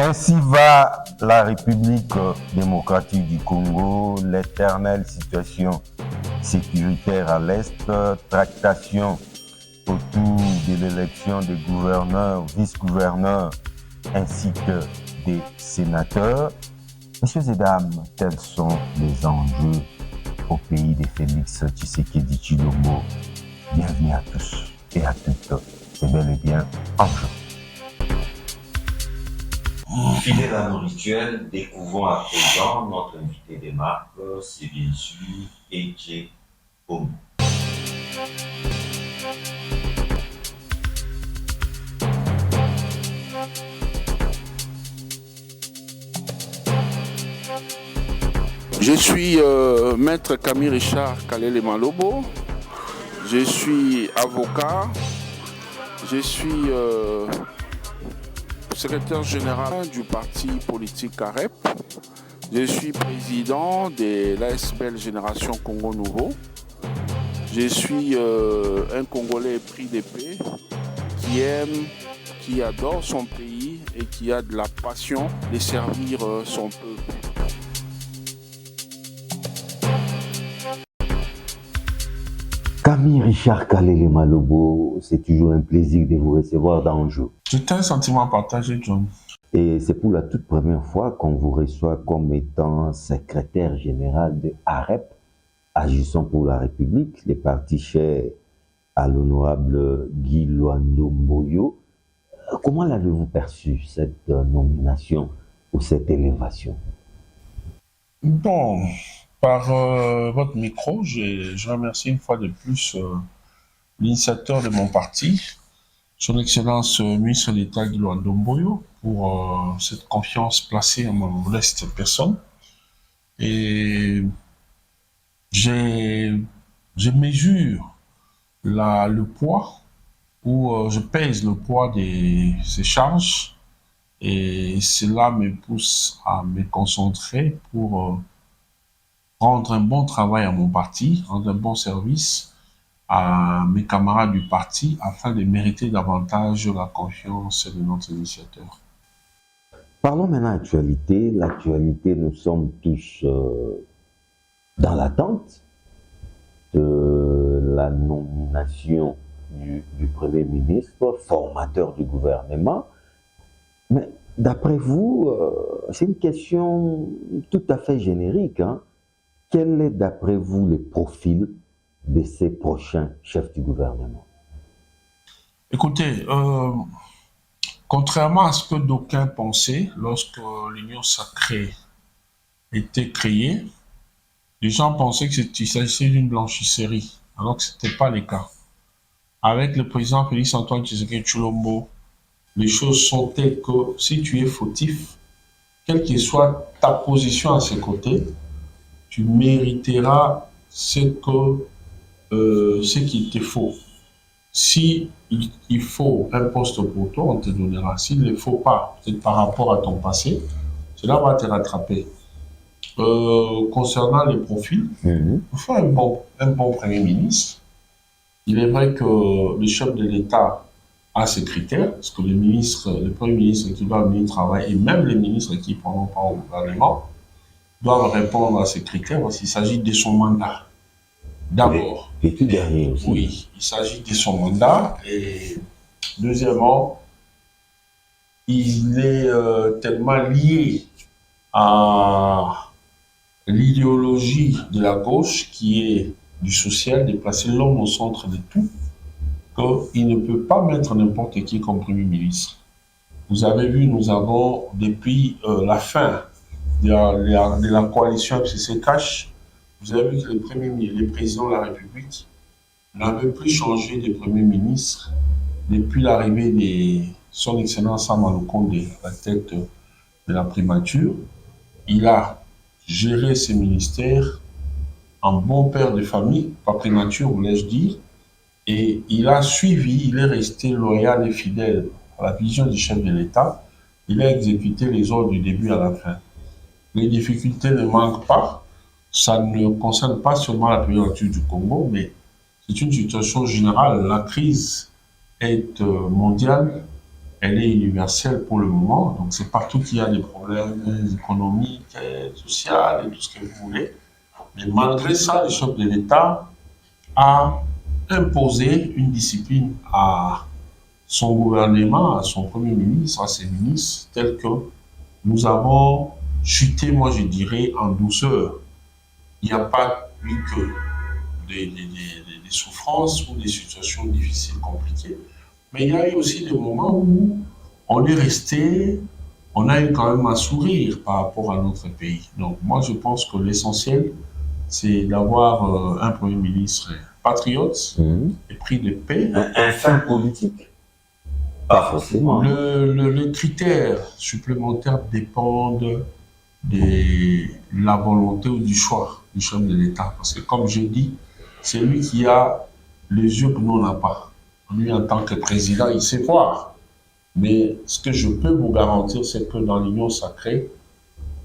Ainsi va la République démocratique du Congo, l'éternelle situation sécuritaire à l'Est, tractation autour de l'élection des gouverneurs, vice-gouverneurs ainsi que des sénateurs. Messieurs et dames, tels sont les enjeux au pays de Félix Tshisekedi Tshilombo. Bienvenue à tous et à toutes. C'est bel et bien enjeu. Fidèle à nos rituels, découvrons à présent notre invité des marques, c'est bien sûr Eje Omo. Je suis maître Camille Richard Kalele Malobo. Je suis avocat. Je suis secrétaire général du parti politique AREP. Je suis président de l'ASBL Génération Congo Nouveau. Je suis un Congolais épris d'épée qui aime, qui adore son pays et qui a de la passion de servir son peuple. Camille Richard Kalele Malobo, c'est toujours un plaisir de vous recevoir dans le jeu. C'est un sentiment partagé, John. Et c'est pour la toute première fois qu'on vous reçoit comme étant secrétaire général de AREP, Agissons pour la République, les partis chers à l'honorable Guy Luando Moyo. Comment l'avez-vous perçu, cette nomination ou cette élévation? Bon, par votre micro, je remercie une fois de plus l'initiateur de mon parti, son Excellence ministre d'État Guy Luando Moyo, pour cette confiance placée en ma modeste personne. Et je mesure le poids, ou je pèse le poids de ces charges, et cela me pousse à me concentrer pour rendre un bon travail à mon parti, rendre un bon service à mes camarades du parti afin de mériter davantage la confiance de notre initiateur. Parlons maintenant actualité. L'actualité, nous sommes tous dans l'attente de la nomination du Premier ministre, formateur du gouvernement. Mais d'après vous, c'est une question tout à fait générique, hein? Quel est d'après vous le profil de ces prochains chefs du gouvernement? Écoutez, contrairement à ce que d'aucuns pensaient lorsque l'Union sacrée était créée, les gens pensaient qu'il s'agissait d'une blanchisserie, alors que ce n'était pas le cas. Avec le président Félix Antoine Tshisekedi Tshilombo, les choses sont telles que si tu es fautif, quelle que soit ta position à ses côtés, tu mériteras ce qui te faut. Si il faut un poste pour toi, on te donnera. S'il ne le faut pas, peut-être par rapport à ton passé, cela va te rattraper. Concernant les profils, il faut un bon Premier ministre. Il est vrai que le chef de l'État a ses critères, parce que le Premier ministre qui doit mener le travail, et même les ministres qui prendront part au gouvernement, doivent répondre à ces critères, parce qu'il s'agit de son mandat. D'abord. Et tout dernier aussi. Oui, il s'agit de son mandat. Et deuxièmement, il est tellement lié à l'idéologie de la gauche qui est du social, de placer l'homme au centre de tout, qu'il ne peut pas mettre n'importe qui comme Premier ministre. Vous avez vu, nous avons, depuis la fin de la coalition FCC-Cash, vous avez vu que le président de la République n'avait plus changé de Premier ministre depuis l'arrivée de son Excellence Sama Lukonde à la tête de la primature. Il a géré ses ministères en bon père de famille, pas primature, voulais-je dire, et il a suivi, il est resté loyal et fidèle à la vision du chef de l'État. Il a exécuté les ordres du début à la fin. Les difficultés ne manquent pas. Ça ne concerne pas seulement la primature du Congo, mais c'est une situation générale. La crise est mondiale elle est universelle pour le moment. Donc, c'est partout qu'il y a des problèmes économiques, sociaux et tout ce que vous voulez. Mais malgré ça, le chef de l'État a imposé une discipline à son gouvernement, à son premier ministre, à ses ministres, tels que nous avons chuté, moi je dirais, en douceur. Il n'y a pas eu que des souffrances ou des situations difficiles, compliquées. Mais il y a eu aussi des moments où on est resté, on a eu quand même un sourire par rapport à notre pays. Donc moi je pense que l'essentiel, c'est d'avoir un Premier ministre patriote, épris de paix. Un fin politique? Pas forcément. Les critères supplémentaires dépendent de la volonté ou du choix du chef de l'État. Parce que comme je dis, c'est lui qui a les yeux que nous n'avons pas. Lui, en tant que président, il sait voir. Mais ce que je peux vous garantir, c'est que dans l'Union sacrée,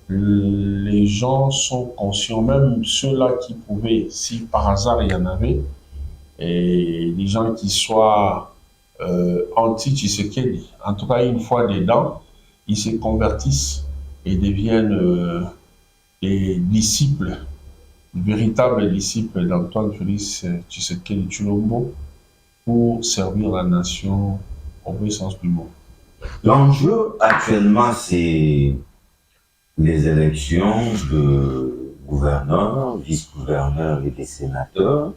les gens sont conscients, même ceux-là qui pouvaient, si par hasard il y en avait, et des gens qui soient anti-Tshisekedi, en tout cas une fois dedans, ils se convertissent et deviennent des disciples, véritables disciples d'Antoine Félix Tshisekedi Tshilombo pour servir la nation au vrai sens du mot. L'enjeu actuellement, c'est les élections de gouverneurs, vice-gouverneurs et des sénateurs.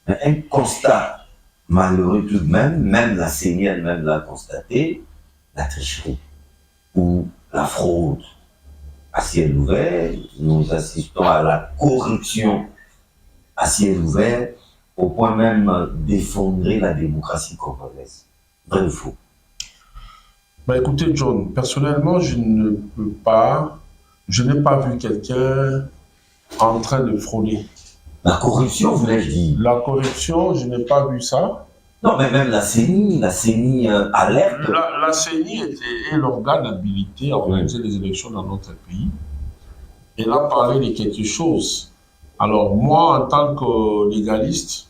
Un constat malheureux tout de même la CENI elle-même l'a constaté, la tricherie ou la fraude à ciel ouvert. Nous assistons à la corruption à ciel ouvert au point même d'effondrer la démocratie congolaise. Vrai ou faux? Bah écoutez, John, personnellement, je n'ai pas vu quelqu'un en train de frauder. La corruption, voulais-je dire? La corruption, je n'ai pas vu ça. Non, mais même la CENI alerte. La CENI est l'organe habilité à organiser les élections dans notre pays. Elle a parlé de quelque chose. Alors moi, en tant que légaliste,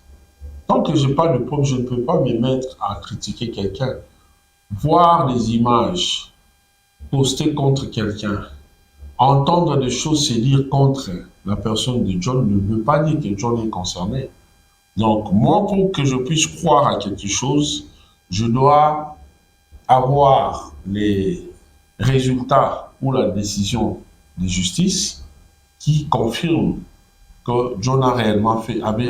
tant que je n'ai pas de preuve, je ne peux pas me mettre à critiquer quelqu'un. Voir des images postées contre quelqu'un, entendre des choses se dire contre la personne de John ne veut pas dire que John est concerné. Donc moi, pour que je puisse croire à quelque chose, je dois avoir les résultats ou la décision de justice qui confirme que John avait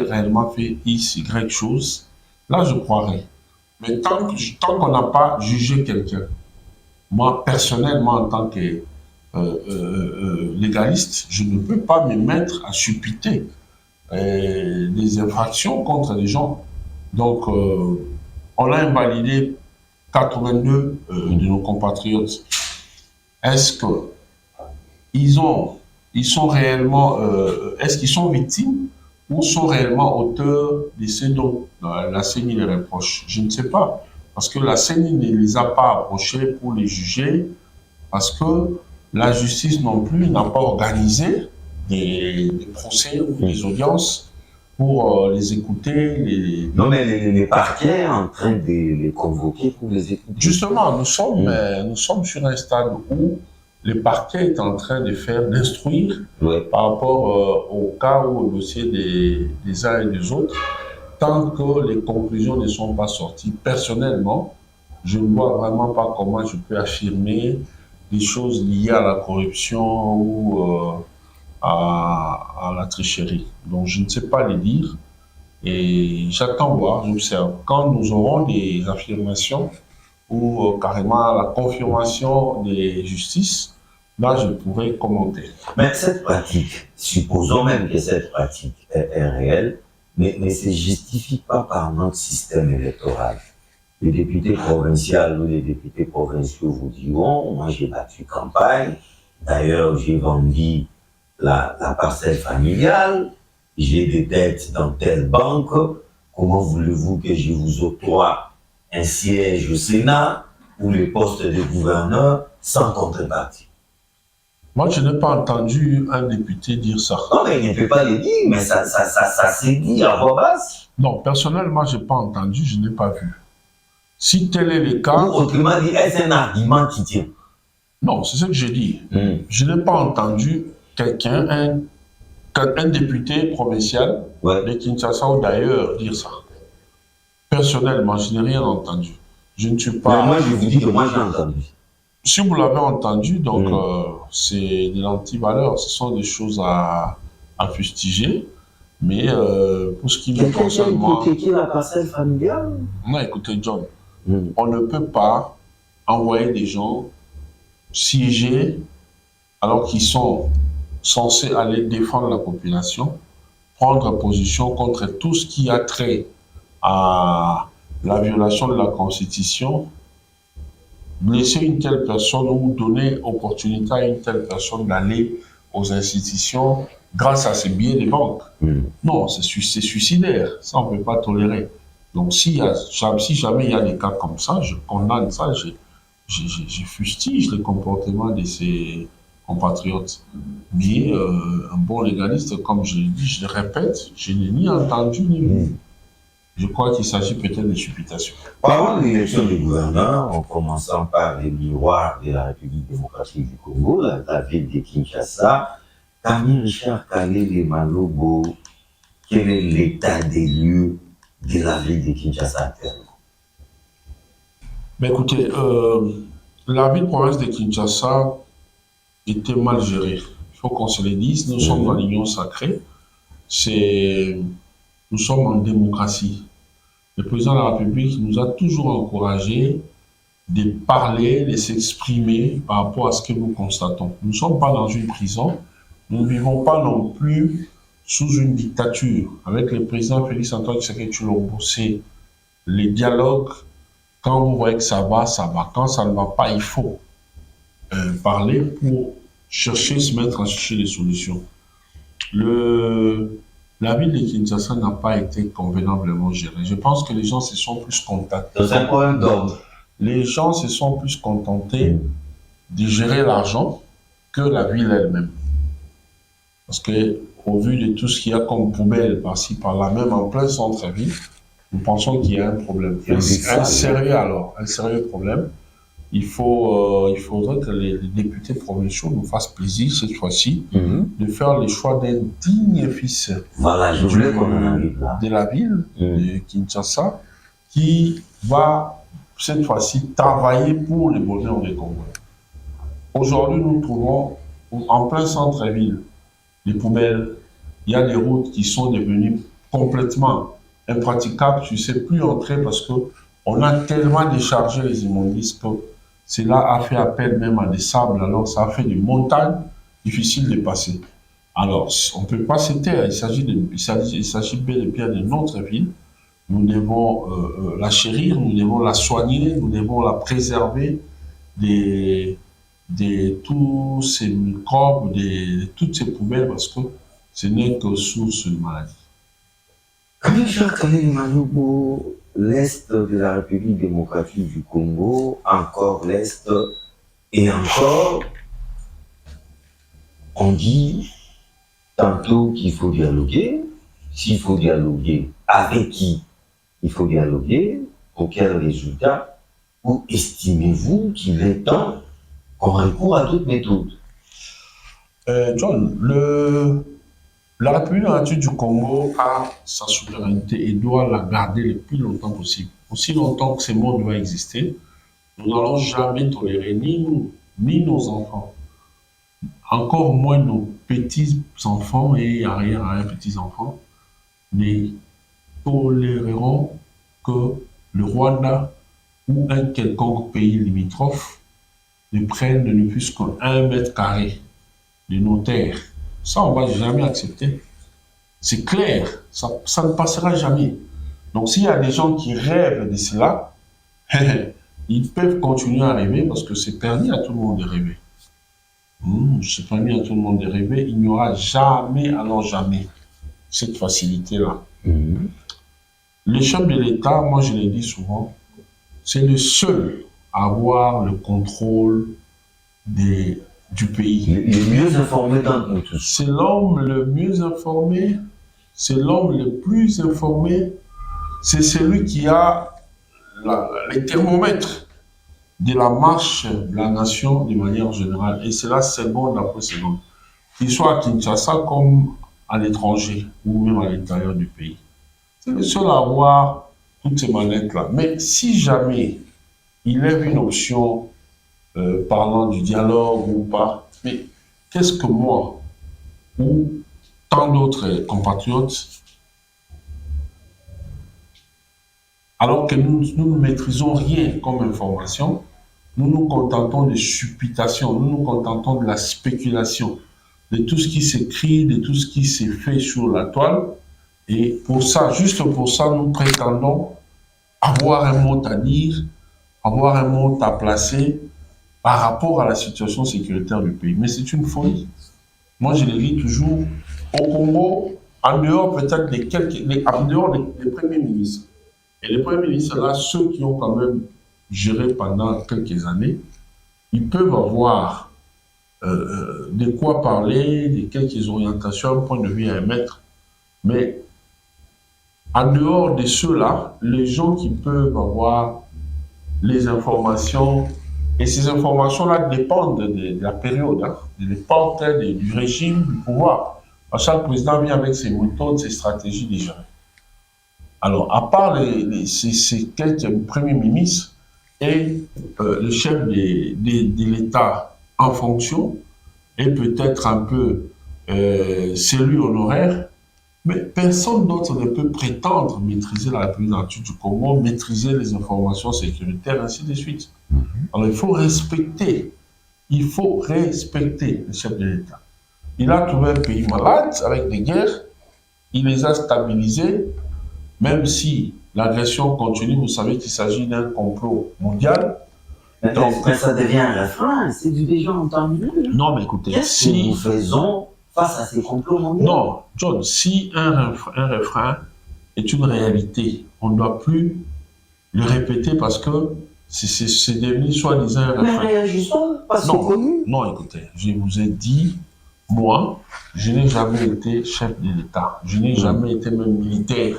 réellement fait X, Y chose. Là, je croirais. Mais tant qu'on n'a pas jugé quelqu'un, moi, personnellement, en tant que légaliste, je ne peux pas me mettre à suppiter des infractions contre les gens. Donc, on a invalidé 82 de nos compatriotes. Est-ce qu'ils sont réellement, est-ce qu'ils sont victimes ou sont réellement auteurs de ce dont la CENI les reproche? Je ne sais pas. Parce que la CENI ne les a pas approchés pour les juger, parce que la justice non plus n'a pas organisé des procès ou des audiences pour les écouter. Non, mais les parquets sont en train de les convoquer pour les écouter. Justement, nous sommes sur un stade où le parquet est en train d'instruire par rapport au cas ou au dossier des uns et des autres. Tant que les conclusions ne sont pas sorties, personnellement, je ne vois vraiment pas comment je peux affirmer des choses liées à la corruption ou à la tricherie. Donc, je ne sais pas les dire et j'attends voir, j'observe. Quand nous aurons des affirmations ou carrément la confirmation des justices, là, je pourrais commenter. Mais cette pratique, supposons même que cette pratique est réelle, mais ne se justifie pas par notre système électoral. Les députés provinciaux ou les députés provinciaux vous diront, moi j'ai battu campagne, d'ailleurs j'ai vendu la parcelle familiale, j'ai des dettes dans telle banque, comment voulez-vous que je vous octroie un siège au Sénat ou le poste de gouverneur sans contrepartie? Moi, je n'ai pas entendu un député dire ça. Non, mais il ne peut pas le dire, mais ça s'est dit à voix basse. Non, personnellement, je n'ai pas entendu, je n'ai pas vu. Si tel est le cas... Ou autrement dit, est-ce un argument qui tient? Non, c'est ce que j'ai dit. Je n'ai pas entendu quelqu'un, un député provincial de Kinshasa ou d'ailleurs dire ça. Personnellement, je n'ai rien entendu. Je ne suis pas... Mais moi, je vous dis que moi, j'ai entendu. Si vous l'avez entendu, donc c'est de l'anti-valeur. Ce sont des choses à fustiger. Mais pour ce qui me concerne, moi... Quelqu'un qui a la parcelle familiale? Non, écoutez, John, on ne peut pas envoyer des gens siéger alors qu'ils sont censés aller défendre la population, prendre position contre tout ce qui a trait à la violation de la Constitution, laisser une telle personne ou donner opportunité à une telle personne d'aller aux institutions grâce à ses billets de banque. Non, c'est suicidaire. Ça, on ne peut pas tolérer. Donc, si jamais il y a des cas comme ça, je condamne ça, je fustige le comportement de ces compatriotes. Mais un bon légaliste, comme je l'ai dit, je le répète, je n'ai ni entendu ni vu. Je crois qu'il s'agit peut-être de supputation. Parlons de l'élection du gouverneur, en commençant par les miroirs de la République démocratique du Congo, la ville de Kinshasa. Camille Richard Kalele Malobo, quel est l'état des lieux de la ville de Kinshasa actuellement? Mais écoutez, la ville-province de Kinshasa était mal gérée. Il faut qu'on se le dise. Nous sommes dans l'Union sacrée. Nous sommes en démocratie. Le président de la République nous a toujours encouragés de parler, de s'exprimer par rapport à ce que nous constatons. Nous ne sommes pas dans une prison. Nous ne vivons pas non plus sous une dictature. Avec le président Félix Antoine Tshisekedi Tshilombo, c'est les dialogues. Quand vous voyez que ça va, ça va. Quand ça ne va pas, il faut parler pour chercher, se mettre à chercher des solutions. La ville de Kinshasa n'a pas été convenablement gérée. Je pense que les gens se sont plus contentés. C'est un problème d'ordre. Les gens se sont plus contentés de gérer l'argent que la ville elle-même. Parce que, au vu de tout ce qu'il y a comme poubelle par-ci, par-là, même en plein centre-ville, nous pensons qu'il y a un problème. Un sérieux problème. Il faudrait que les députés provinciaux nous fassent plaisir cette fois-ci de faire le choix d'un digne fils de la ville de Kinshasa qui va cette fois-ci travailler pour le bonheur des Congolais. Aujourd'hui, nous trouvons en plein centre-ville les poubelles, il y a des routes qui sont devenues complètement impraticables. Tu ne sais plus entrer parce qu'on a tellement déchargé les immondices que cela a fait appel même à des sables. Alors ça a fait des montagnes difficiles de passer. Alors on ne peut pas se taire. Il s'agit bel et bien de notre ville. Nous devons la chérir, nous devons la soigner, nous devons la préserver de tous ces microbes, de toutes ces poubelles, parce que ce n'est que source de maladie. Camille Richard Kalele Malobo, l'Est de la République démocratique du Congo, encore l'Est, et encore, on dit tantôt qu'il faut dialoguer. S'il faut dialoguer, avec qui il faut dialoguer? Pour quel résultat? Ou estimez-vous qu'il est temps qu'on recourt à d'autres méthodes? John, la République démocratique du Congo a sa souveraineté et doit la garder le plus longtemps possible. Aussi longtemps que ce monde doit exister, nous n'allons jamais tolérer ni nous, ni nos enfants, encore moins nos petits-enfants et arrière-petits-enfants, ne toléreront que le Rwanda ou un quelconque pays limitrophe ne prennent ne plus qu'1 mètre carré de nos terres. Ça, on ne va jamais accepter. C'est clair, ça ne passera jamais. Donc, s'il y a des gens qui rêvent de cela, ils peuvent continuer à rêver parce que c'est permis à tout le monde de rêver. C'est permis à tout le monde de rêver. Il n'y aura jamais, alors jamais, cette facilité-là. Le chef de l'État, moi je l'ai dit souvent, c'est le seul à avoir le contrôle du pays. Le mieux informé d'entre nous tous. C'est l'homme le mieux informé, c'est l'homme le plus informé, c'est celui qui a les thermomètres de la marche de la nation de manière générale. Et c'est là, seconde après seconde. Qu'il soit à Kinshasa comme à l'étranger ou même à l'intérieur du pays. C'est le seul à avoir toutes ces manettes-là. Mais si jamais il lève une option parlant du dialogue ou pas, mais qu'est-ce que moi ou tant d'autres compatriotes, alors que nous ne maîtrisons rien comme information, nous nous contentons de supputations, nous nous contentons de la spéculation, de tout ce qui s'écrit, de tout ce qui s'est fait sur la toile. Et pour ça, juste pour ça, nous prétendons avoir un mot à dire, avoir un mot à placer par rapport à la situation sécuritaire du pays. Mais c'est une folie. Moi, je le dis toujours, au Congo, en dehors peut-être en dehors des premiers ministres. Et les premiers ministres, là, ceux qui ont quand même géré pendant quelques années, ils peuvent avoir de quoi parler, de quelques orientations, un point de vue à émettre. Mais en dehors de ceux-là, les gens qui peuvent avoir les informations, et ces informations-là dépendent de la période, hein, dépendent du régime, du pouvoir. Chaque président vient avec ses méthodes, ses stratégies déjà. Alors, à part ces quelques premiers ministres et le chef de l'État en fonction, et peut-être un peu celui honoraire, mais personne d'autre ne peut prétendre maîtriser la République du Congo, maîtriser les informations sécuritaires, ainsi de suite. Alors, il faut respecter le chef de l'État. Il a trouvé un pays malade avec des guerres, il les a stabilisés, même si l'agression continue, vous savez qu'il s'agit d'un complot mondial. Donc, ça devient un refrain, c'est du déjà entendu. Non, mais écoutez, qu'est-ce que nous faisons face à ces complots mondiaux? Non, John, si un refrain est une réalité, on ne doit plus le répéter parce que c'est devenu soi-disant un refrain. Mais réagissons, parce que connu. Non, écoutez, je vous ai dit, moi, je n'ai jamais été chef de l'État, je n'ai jamais été même militaire.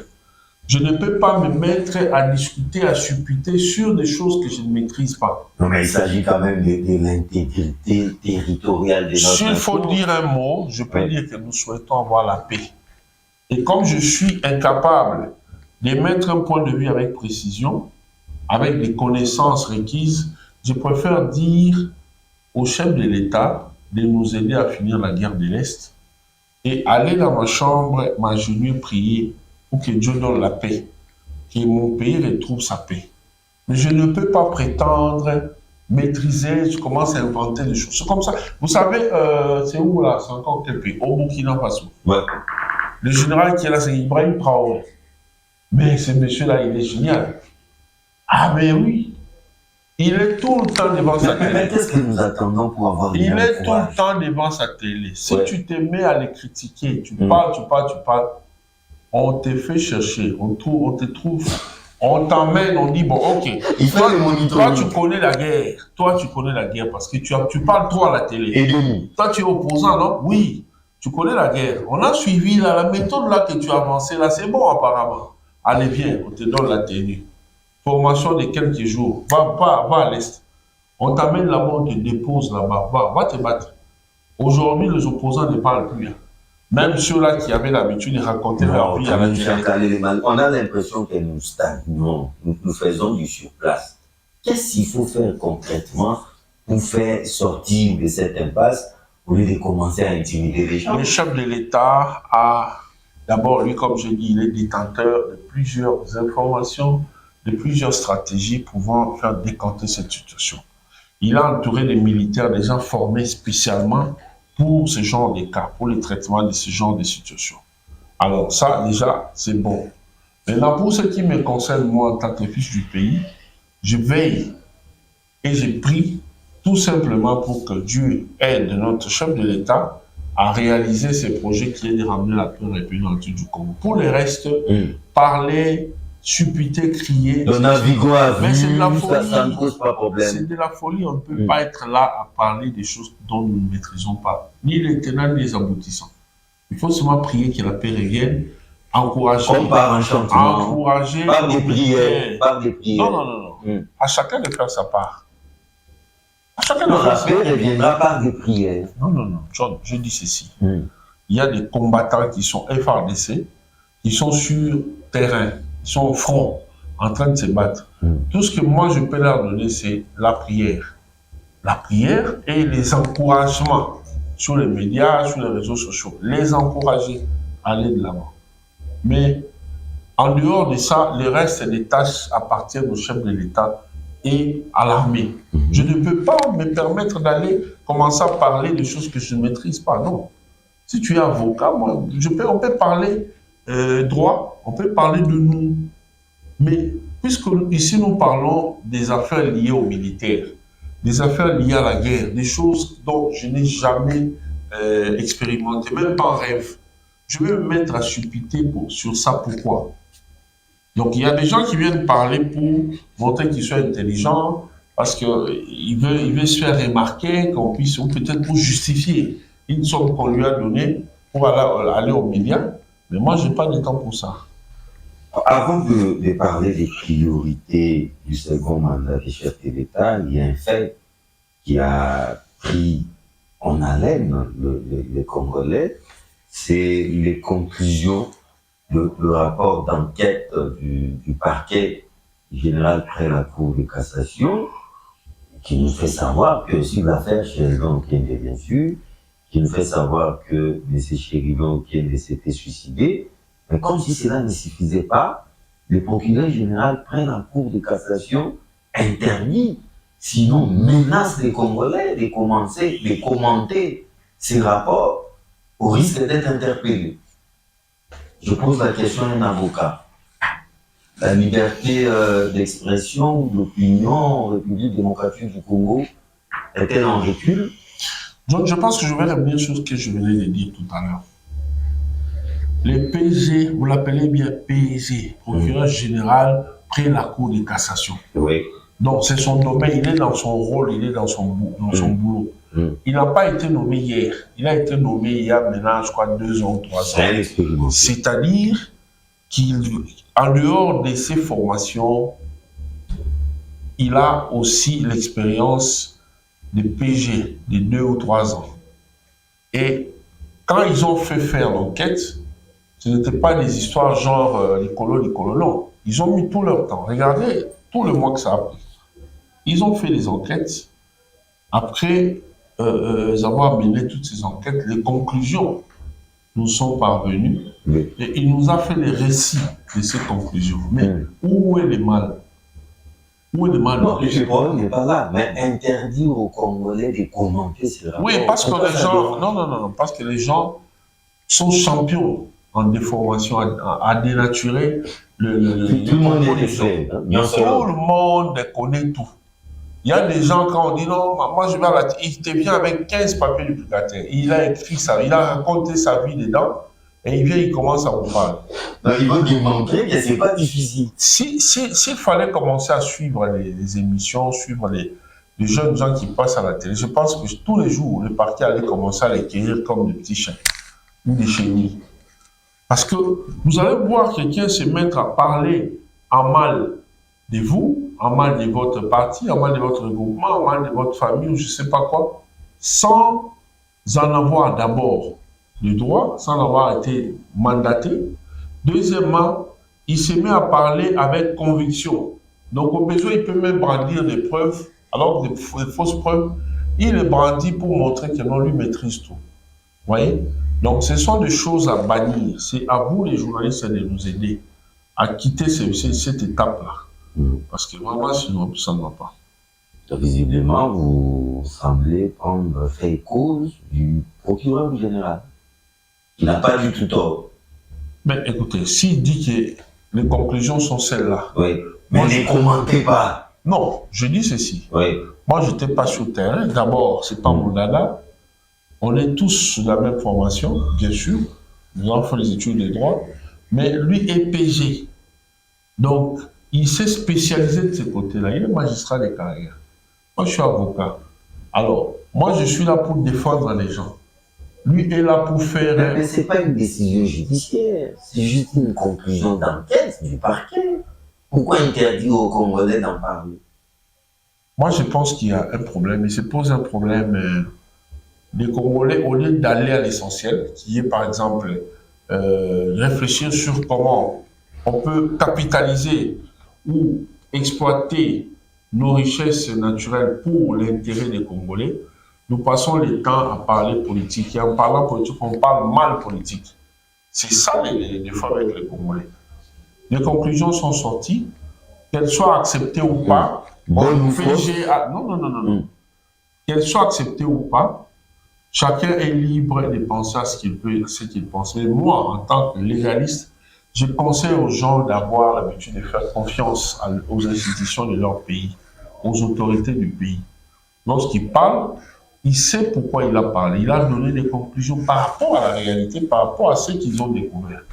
Je ne peux pas me mettre à discuter, à supputer sur des choses que je ne maîtrise pas. Non, mais il s'agit quand même de l'intégrité territoriale de notre nation. S'il faut dire un mot, je peux dire que nous souhaitons avoir la paix. Et comme je suis incapable de mettre un point de vue avec précision, avec des connaissances requises, je préfère dire au chef de l'État de nous aider à finir la guerre de l'Est et aller dans ma chambre, m'agenouiller, prier pour que Dieu donne la paix, que mon pays retrouve sa paix. Mais je ne peux pas prétendre maîtriser, je commence à inventer des choses. C'est comme ça. Vous savez, c'est où là? C'est encore quel pays? Au Burkina Faso. Ouais. Le général qui est là, c'est Ibrahim Traoré. Mais ce monsieur-là, il est génial. Ah, mais oui. Il est tout le temps devant sa télé. Mais qu'est-ce que nous attendons pour avoir Il est tout le temps devant sa télé. Si tu te mets à les critiquer, tu parles, on te fait chercher, on te trouve, on t'emmène, on dit, bon, ok, toi, tu connais la guerre. Toi, tu connais la guerre parce que tu parles trop à la télé. Et toi, tu es opposant, non? Oui, tu connais la guerre. On a suivi là, la méthode là que tu as avancée, là, c'est bon apparemment. Allez, viens, on te donne la tenue. Formation de quelques jours. Va à l'Est. On t'amène là-bas, on te dépose là-bas. Va te battre. Aujourd'hui, les opposants ne parlent plus. Même ceux-là qui avaient l'habitude de raconter leur vie à la télé. On a l'impression que nous stagnons, nous faisons du surplace. Qu'est-ce qu'il faut faire concrètement pour faire sortir de cette impasse au lieu de commencer à intimider les gens? Le chef de l'État a, d'abord, lui, comme je dis, il est détenteur de plusieurs informations, de plusieurs stratégies pouvant faire décanter cette situation. Il a entouré des militaires, des gens formés spécialement pour ce genre de cas, pour le traitement de ce genre de situation. Alors ça, déjà, c'est bon. Maintenant, pour ce qui me concerne, moi, en tant que fils du pays, je veille et je prie tout simplement pour que Dieu aide notre chef de l'État à réaliser ses projets qui est de ramener la paix en République du Congo. Pour le reste, parler, supputer, crier. Mais c'est de la folie. Ça ne pose pas problème. C'est de la folie. On ne peut pas être là à parler des choses dont nous ne maîtrisons pas, ni les tenants ni les aboutissants. Il faut seulement prier que la paix revienne encourager. Comme par enchantement. Encourager. Par des prières. Par des prières. Non. À chacun de faire sa part. À chacun de Non, faire la sa paix part. reviendra par des prières. Non. John, je dis ceci. Il y a des combattants qui sont FARDC, qui sont sur terrain, qui sont au front, en train de se battre. Tout ce que moi je peux leur donner, c'est la prière. La prière et les encouragements sur les médias, sur les réseaux sociaux. Les encourager à aller de l'avant. Mais en dehors de ça, le reste des tâches appartiennent au chef de l'État et à l'armée. Je ne peux pas me permettre d'aller commencer à parler de choses que je ne maîtrise pas, non. Si tu es avocat, moi, on peut parler droit, on peut parler de nous. Mais puisque ici nous parlons des affaires liées aux militaires, des affaires liées à la guerre, des choses dont je n'ai jamais expérimenté, même pas en rêve, je vais me mettre à suppiter sur ça. Pourquoi? Donc il y a des gens qui viennent parler pour montrer qu'ils sont intelligents, parce qu'ils veulent se faire remarquer, qu'on puisse, ou peut-être pour justifier une somme qu'on lui a donnée pour aller aux médias. Mais moi, je n'ai pas de temps pour ça. Avant de parler des priorités du second mandat des chefs de l'État, il y a un fait qui a pris en haleine les Congolais, c'est les conclusions du rapport d'enquête du parquet général près la Cour de cassation, qui nous fait savoir que sur l'affaire Sheldon Okende, bien sûr, qui nous fait savoir que M. Sheldon Okende s'était suicidé, mais comme si cela ne suffisait pas, le procureur général près la Cour de cassation interdit, sinon menace les Congolais de commenter ces rapports au risque d'être interpellés. Je pose la question à un avocat. La liberté d'expression ou d'opinion en République démocratique du Congo est-elle en recul? Donc, je pense que je vais revenir sur ce que je venais de dire tout à l'heure. Le PG, vous l'appelez bien PG, procureur général près la Cour de cassation. Oui. Donc, c'est son domaine, il est dans son rôle, il est dans son boulot. Il n'a pas été nommé hier. Il a été nommé il y a maintenant, je crois, 2 ans, 3 ans. C'est-à-dire qu'en dehors de ses formations, il a aussi l'expérience de PG de 2 ou 3 ans. Et quand ils ont fait faire l'enquête, ce n'était pas des histoires genre les colons, non. Ils ont mis tout leur temps. Regardez tout le mois que ça a pris. Ils ont fait les enquêtes. Après avoir mené toutes ces enquêtes, les conclusions nous sont parvenues. Oui. Et il nous a fait les récits de ces conclusions. Mais où est le mal? Où est le mal? Non, le problème n'est pas là, mais interdire aux Congolais de commenter ces rapports. Oui, parce que les gens... Non, parce que les gens sont champions en déformation, à dénaturer tout le monde est fait. Tout le monde connaît tout. Il y a des gens, quand on dit non, moi je vais à la... Il te vient avec 15 papiers duplicataires. Il a écrit ça, il a raconté sa vie dedans, et il vient, il commence à vous parler. Il veut démontrer que c'est pas difficile. S'il fallait commencer à suivre les émissions, suivre les jeunes gens qui passent à la télé, je pense que tous les jours, le parquet allait commencer à les cueillir comme des petits chiens ou des chenilles. Parce que vous allez voir quelqu'un se mettre à parler en mal de vous, en mal de votre parti, en mal de votre regroupement, en mal de votre famille, ou je ne sais pas quoi, sans en avoir d'abord le droit, sans avoir été mandaté. Deuxièmement, il se met à parler avec conviction. Donc au besoin, il peut même brandir des preuves, alors des fausses preuves, il les brandit pour montrer que non, lui maîtrise tout. Vous voyez? Donc ce sont des choses à bannir. C'est à vous les journalistes de nous aider à quitter cette étape-là. Parce que vraiment, sinon, ça ne va pas. Visiblement, vous semblez prendre fait et cause du procureur général, qui n'a pas du tout tort. Mais écoutez, s'il dit que les conclusions sont celles-là... Oui, mais ne commentez pas. Non, je dis ceci. Oui. Moi, je n'étais pas sur le terrain. D'abord, ce n'est pas mon dada. On est tous sur la même formation, bien sûr. Nous avons fait les études de droit. Mais lui est PG. Donc, il s'est spécialisé de ce côté-là. Il est magistrat de carrière. Moi, je suis avocat. Alors, moi, je suis là pour défendre les gens. Lui est là pour faire... Mais ce n'est pas une décision judiciaire, c'est juste une conclusion d'enquête du parquet. Pourquoi interdire aux Congolais d'en parler? Moi, je pense qu'il y a un problème. Il se pose un problème. Les Congolais, au lieu d'aller à l'essentiel, qui est par exemple réfléchir sur comment on peut capitaliser ou exploiter nos richesses naturelles pour l'intérêt des Congolais, nous passons le temps à parler politique. Et en parlant politique, on parle mal politique. C'est ça les défauts avec les Congolais. Les conclusions sont sorties, qu'elles soient acceptées ou pas. Bonne ou Non. Qu'elles soient acceptées ou pas, chacun est libre de penser à ce qu'il pense. Mais moi, en tant que légaliste, je conseille aux gens d'avoir l'habitude de faire confiance aux institutions de leur pays, aux autorités du pays. Lorsqu'il parle, il sait pourquoi il a parlé. Il a donné des conclusions par rapport à la réalité, par rapport à ce qu'ils ont découvert.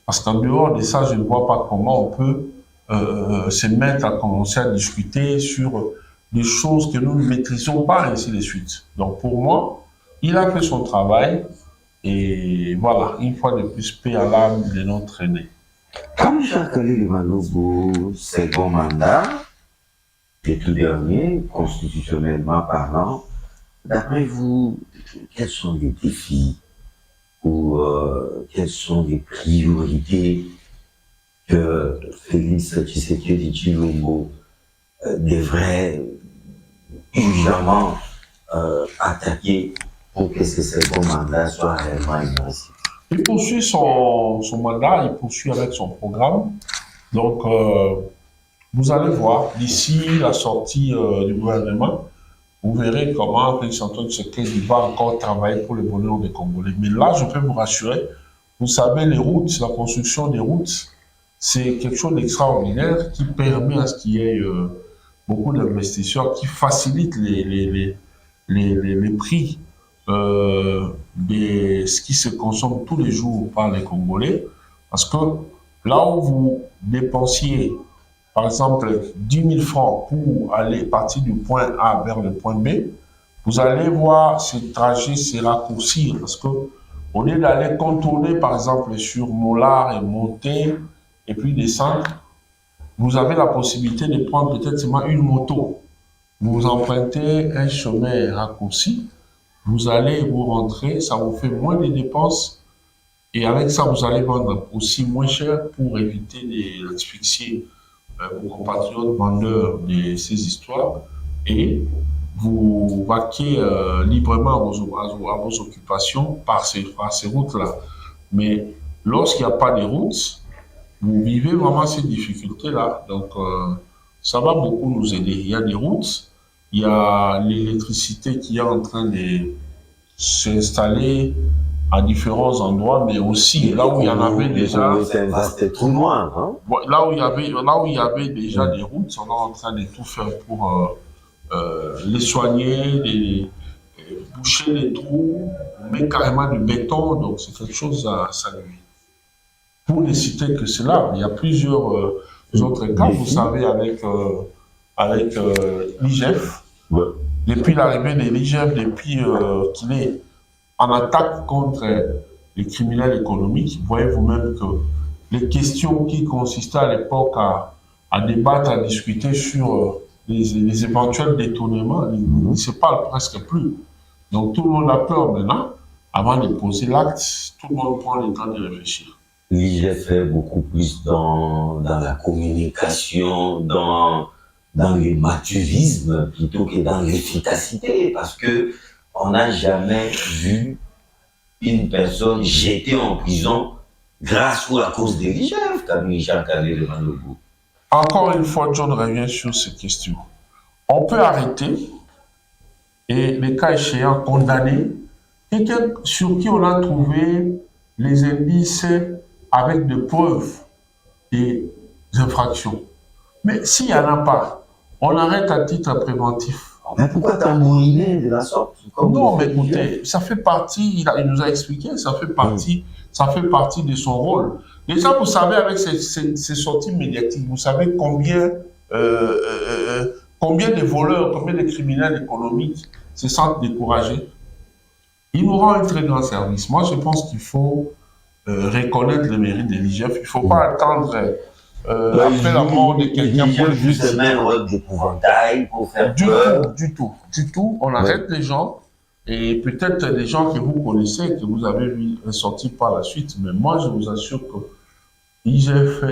Parce qu'en dehors de ça, je ne vois pas comment on peut se mettre à commencer à discuter sur des choses que nous ne maîtrisons pas, et ainsi de suite. Donc pour moi, il a fait son travail, et voilà, une fois de plus, paix à l'âme de notre aîné. Comme Jacques-Alé Malobo, second mandat, et tout dernier, constitutionnellement parlant, d'après vous, quels sont les défis ou quelles sont les priorités que Félix Tshisekedi Tshilombo devrait urgemment attaquer pour que ce second mandat soit réellement une réussite? Il poursuit son mandat, il poursuit avec son programme. Donc, vous allez voir, d'ici la sortie du gouvernement, vous verrez comment Félix Antoine Tshisekedi va encore travailler pour le bonheur des Congolais. Mais là, je peux vous rassurer, vous savez, les routes, la construction des routes, c'est quelque chose d'extraordinaire qui permet à ce qu'il y ait beaucoup d'investisseurs, qui facilite les prix de ce qui se consomme tous les jours par les Congolais. Parce que là où vous dépensiez, par exemple, 10 000 francs pour aller partir du point A vers le point B, vous allez voir ce trajet se raccourcir. Parce que au lieu d'aller contourner, par exemple, sur Mollard et monter, et puis descendre, vous avez la possibilité de prendre peut-être seulement une moto. Vous empruntez un chemin raccourci, vous allez vous rentrer, ça vous fait moins de dépenses, et avec ça, vous allez vendre aussi moins cher pour éviter d'asphyxier vos compatriotes vendeurs de ces histoires, et vous vaquez librement à vos occupations par ces routes-là. Mais lorsqu'il n'y a pas de routes, vous vivez vraiment ces difficultés-là. Donc, ça va beaucoup nous aider. Il y a des routes, il y a l'électricité qui est en train de s'installer à différents endroits, mais aussi là où il y en avait déjà... C'est un vaste trou noir, hein? Là où il y avait déjà des routes, on est en train de tout faire pour les soigner, boucher les trous, mettre carrément du béton, donc c'est quelque chose à saluer. Pour ne citer que cela, il y a plusieurs autres cas, vous savez, avec l'IGF. Ouais. Depuis l'arrivée de l'IGF, depuis qu'il est en attaque contre les criminels économiques, vous voyez vous-même que les questions qui consistaient à l'époque à débattre, à discuter sur les éventuels détournements, ne se parlent presque plus. Donc tout le monde a peur maintenant. Avant de poser l'acte, tout le monde prend le temps de réfléchir. L'IGF fait beaucoup plus dans la communication, dans le mathurisme plutôt que dans l'efficacité, parce que on n'a jamais vu une personne jetée en prison grâce ou à cause de l'IGF, comme Jacques-Alé Malobo. Encore une fois, John revient sur ces questions. On peut arrêter et, les cas échéants, condamner quelqu'un sur qui on a trouvé les indices avec des preuves des infractions. Mais s'il n'y en a pas, on arrête à titre préventif. Mais pourquoi tambouriner de la sorte? Non, mais écoutez, ça fait partie, il nous a expliqué, ça fait partie de son rôle. Déjà, vous savez, avec ces sorties médiatiques, vous savez combien de voleurs, combien de criminels économiques se sentent découragés. il nous rend un très grand service. Moi, je pense qu'il faut reconnaître le mérite de l'IGF. Il ne faut pas attendre après la mort de quelqu'un pour le juste critiquer. même rôle d'épouvantail pour faire Du peur. tout. On arrête les gens. Et peut-être des gens que vous connaissez, que vous avez vu ressortir par la suite. Mais moi, je vous assure que l'IGF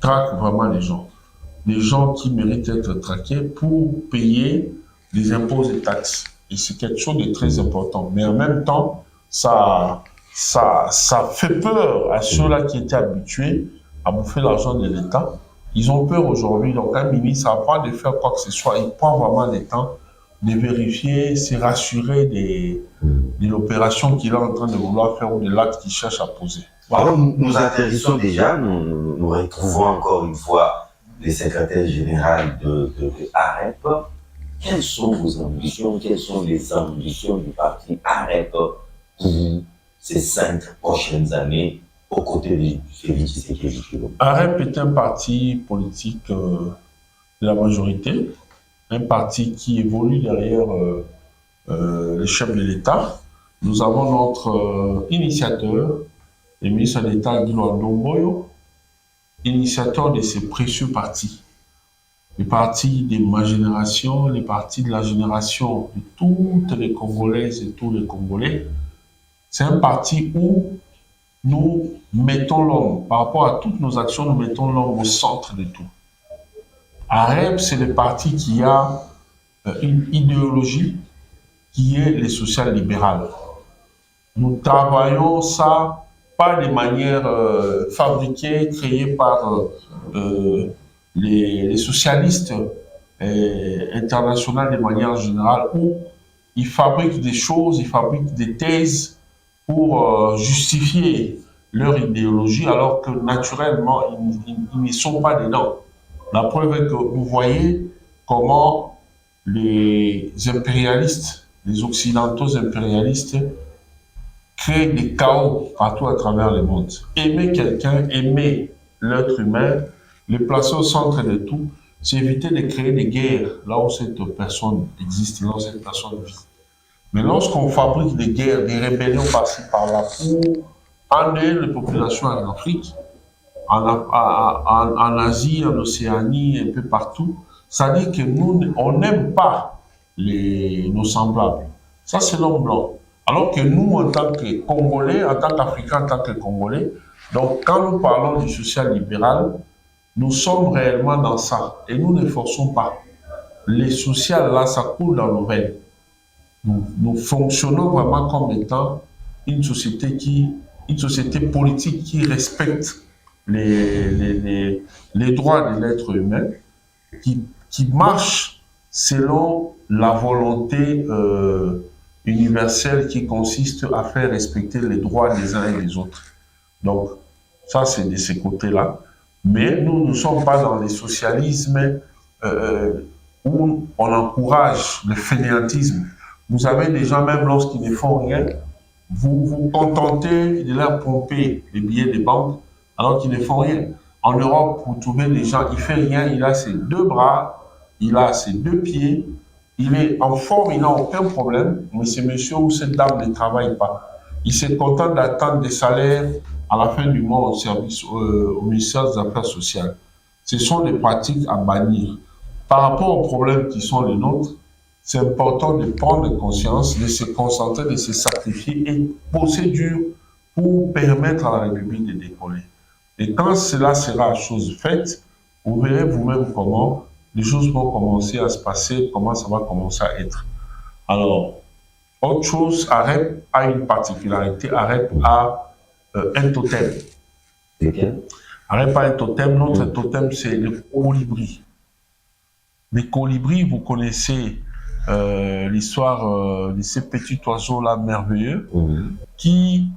traque vraiment les gens. Les gens qui méritent d'être traqués pour payer des impôts et taxes. Et c'est quelque chose de très important. Mais en même temps, ça fait peur à ceux-là qui étaient habitués à bouffer l'argent de l'État. Ils ont peur aujourd'hui. Donc, un ministre, avant de faire quoi que ce soit, il prend vraiment le temps de vérifier, se rassurer de l'opération qu'il est en train de vouloir faire ou de l'acte qu'il cherche à poser. Voilà. Alors, nous atterrissons déjà, nous retrouvons encore une fois le secrétaire général de AREP. Quelles sont vos ambitions, quelles sont les ambitions du parti AREP pour ces 5 prochaines années aux côtés de Félix Tshisekedi? AREP est un parti politique de la majorité, un parti qui évolue derrière les chefs de l'État. Nous avons notre initiateur, le ministre d'État Guillaume Ndomboyo, initiateur de ces précieux partis. Les partis de ma génération, les partis de la génération de toutes les Congolaises et tous les Congolais. C'est un parti où nous mettons l'homme, par rapport à toutes nos actions, nous mettons l'homme au centre de tout. AREP, c'est le parti qui a une idéologie qui est le social-libéral. Nous travaillons ça pas de manière fabriquée, créée par les socialistes internationaux de manière générale, où ils fabriquent des choses, ils fabriquent des thèses pour justifier leur idéologie, alors que naturellement, ils n'y sont pas dedans. La preuve est que vous voyez comment les impérialistes, les occidentaux impérialistes, créent des chaos partout à travers le monde. Aimer quelqu'un, aimer l'être humain, le placer au centre de tout, c'est éviter de créer des guerres là où cette personne existe, là où cette personne vit. Mais lorsqu'on fabrique des guerres, des rébellions par-ci par-là pour enlever les populations en Afrique, en Asie, en Océanie, un peu partout, ça dit que nous, on n'aime pas nos semblables. Ça, c'est l'homme blanc. Alors que nous, en tant que Congolais, en tant qu'Africains, en tant que Congolais, donc quand nous parlons du social libéral, nous sommes réellement dans ça. Et nous ne forçons pas. Les social, là, ça coule dans nos veines. Nous fonctionnons vraiment comme étant une société politique qui respecte les droits de l'être humain, qui marche selon la volonté universelle qui consiste à faire respecter les droits des uns et des autres. Donc, ça, c'est de ces côtés-là. Mais nous ne sommes pas dans les socialismes où on encourage le fainéantisme. Vous avez des gens, même lorsqu'ils ne font rien, vous vous contentez de leur pomper les billets de banque alors qu'ils ne font rien. En Europe, vous trouvez des gens, il ne fait rien, il a ses 2 bras, il a ses 2 pieds, il est en forme, il n'a aucun problème, mais ce monsieur ou cette dame ne travaille pas. Il se contente d'attendre des salaires à la fin du mois au ministère des Affaires sociales. Ce sont des pratiques à bannir. Par rapport aux problèmes qui sont les nôtres, c'est important de prendre conscience, de se concentrer, de se sacrifier et bosser dur pour permettre à la République de décoller. Et quand cela sera chose faite, vous verrez vous-même comment les choses vont commencer à se passer, comment ça va commencer à être. Alors, autre chose, AREP a une particularité, AREP a un totem. AREP a un totem, notre totem c'est le colibri. Les colibris, vous connaissez l'histoire de ces petits oiseaux-là merveilleux qui,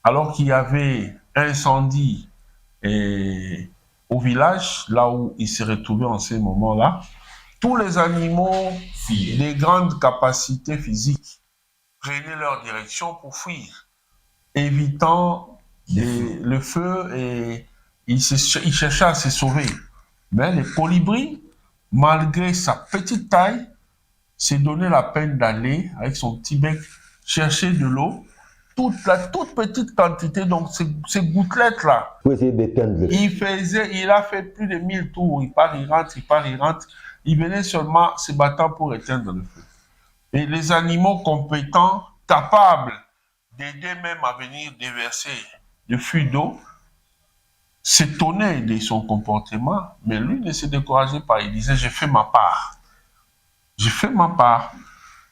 alors qu'il y avait incendie au village, là où ils se retrouvaient en ces moments-là, tous les animaux des grandes capacités physiques prenaient leur direction pour fuir, évitant le feu et ils cherchaient à se sauver. Mais le colibri, malgré sa petite taille, s'est donné la peine d'aller avec son petit bec chercher de l'eau, toute petite quantité, donc ces gouttelettes-là. Pour essayer d'éteindre le feu. Il a fait plus de 1000 tours, il part, il rentre, il part, il rentre. Il venait seulement se battant pour éteindre le feu. Et les animaux compétents, capables d'aider même à venir déverser le flux d'eau, s'étonnaient de son comportement, mais lui ne se décourageait pas. Il disait, j'ai fait ma part. J'ai fait ma part.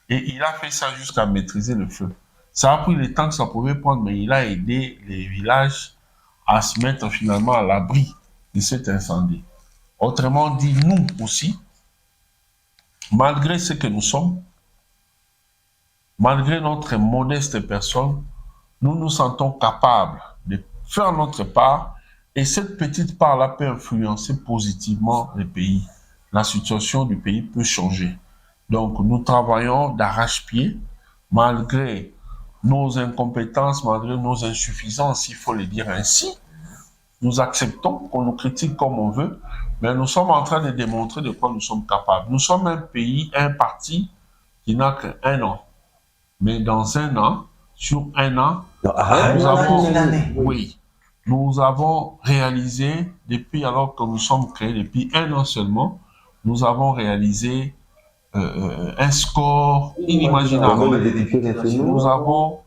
Et il a fait ça jusqu'à maîtriser le feu. Ça a pris le temps que ça pouvait prendre, mais il a aidé les villages à se mettre finalement à l'abri de cet incendie. Autrement dit, nous aussi, malgré ce que nous sommes, malgré notre modeste personne, nous nous sentons capables de faire notre part et cette petite part-là peut influencer positivement le pays. La situation du pays peut changer. Donc, nous travaillons d'arrache-pied, malgré nos incompétences, malgré nos insuffisances, il faut le dire ainsi. Nous acceptons qu'on nous critique comme on veut, mais nous sommes en train de démontrer de quoi nous sommes capables. Nous sommes un pays, un parti qui n'a qu'un an. Mais dans un an, sur un an, nous avons réalisé, depuis alors que nous sommes créés, depuis un an seulement, nous avons réalisé un score inimaginable. Nous avons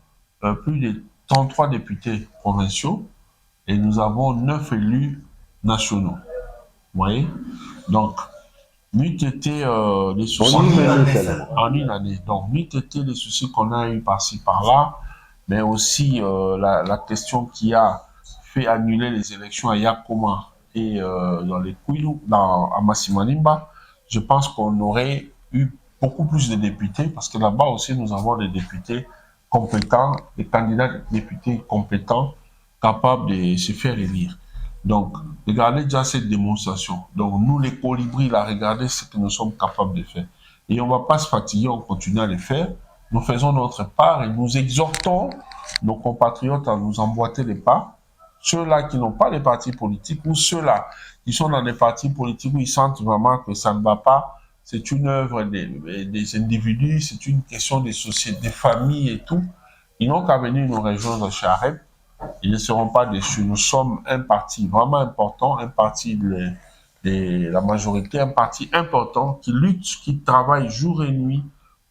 plus de 33 députés provinciaux et nous avons 9 élus nationaux. Vous voyez? Donc, n'eût été les soucis en une année. Donc, n'eût été les soucis qu'on a eu par-ci, par-là, mais aussi la question qui a fait annuler les élections à Yakoma et dans les Kouilou, à Massimanimba, je pense qu'on aurait eu beaucoup plus de députés, parce que là-bas aussi, nous avons des députés compétents, des candidats députés compétents, capables de se faire élire. Donc, regardez déjà cette démonstration. Donc, nous, les colibris, là, regardez ce que nous sommes capables de faire. Et on ne va pas se fatiguer, on continue à le faire. Nous faisons notre part et nous exhortons nos compatriotes à nous emboîter les pas. Ceux-là qui n'ont pas de partis politiques ou ceux-là qui sont dans des partis politiques où ils sentent vraiment que ça ne va pas, c'est une œuvre des individus, c'est une question des sociétés, des familles et tout. Ils n'ont qu'à venir nous rejoindre chez AREP. Ils ne seront pas déçus. Nous sommes un parti vraiment important, un parti de la majorité, un parti important qui lutte, qui travaille jour et nuit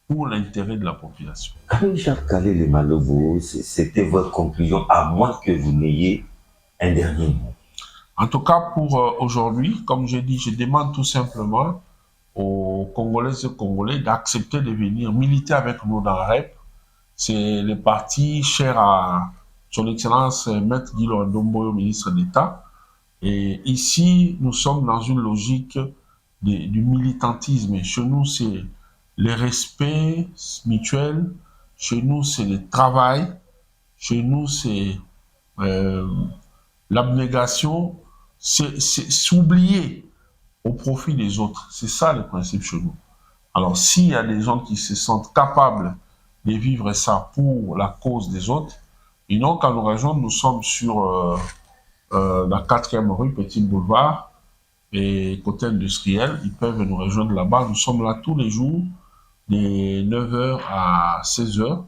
pour l'intérêt de la population. Jacques Kalele Malobo, c'était votre conclusion, à moins que vous n'ayez un dernier mot. En tout cas, pour aujourd'hui, comme je dis, je demande tout simplement aux Congolaises et Congolais d'accepter de venir militer avec nous dans la REP. C'est le parti cher à Son Excellence Maître Guilo Ndomboyo, ministre d'État. Et ici, nous sommes dans une logique du militantisme. Chez nous, c'est le respect mutuel. Chez nous, c'est le travail. Chez nous, c'est l'abnégation. C'est s'oublier au profit des autres. C'est ça le principe chez nous. Alors, s'il y a des gens qui se sentent capables de vivre ça pour la cause des autres, ils n'ont qu'à nous rejoindre. Nous sommes sur la 4e rue, Petit Boulevard, et côté industriel. Ils peuvent nous rejoindre là-bas. Nous sommes là tous les jours, de 9h à 16h.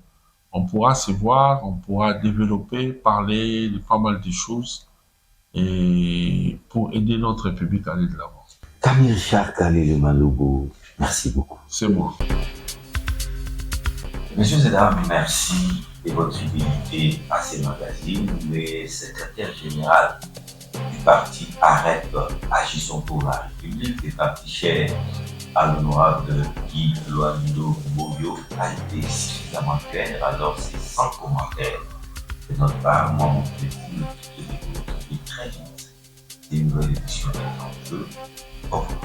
On pourra se voir, on pourra développer, parler de pas mal de choses et pour aider notre République à aller de l'avant. Camille Jacques Kalele Malobo, merci beaucoup. C'est moi. Messieurs et dames, merci de votre fidélité à ces magazines. Le secrétaire général du parti AREP, Agissons pour la République, des partis chers à l'honorable Guy Loanido Boyo, a été suffisamment clair, alors c'est sans commentaire. De notre part, moi, mon plaisir, de vous retrouver très vite. Une nouvelle édition de l'enjeu. Au revoir.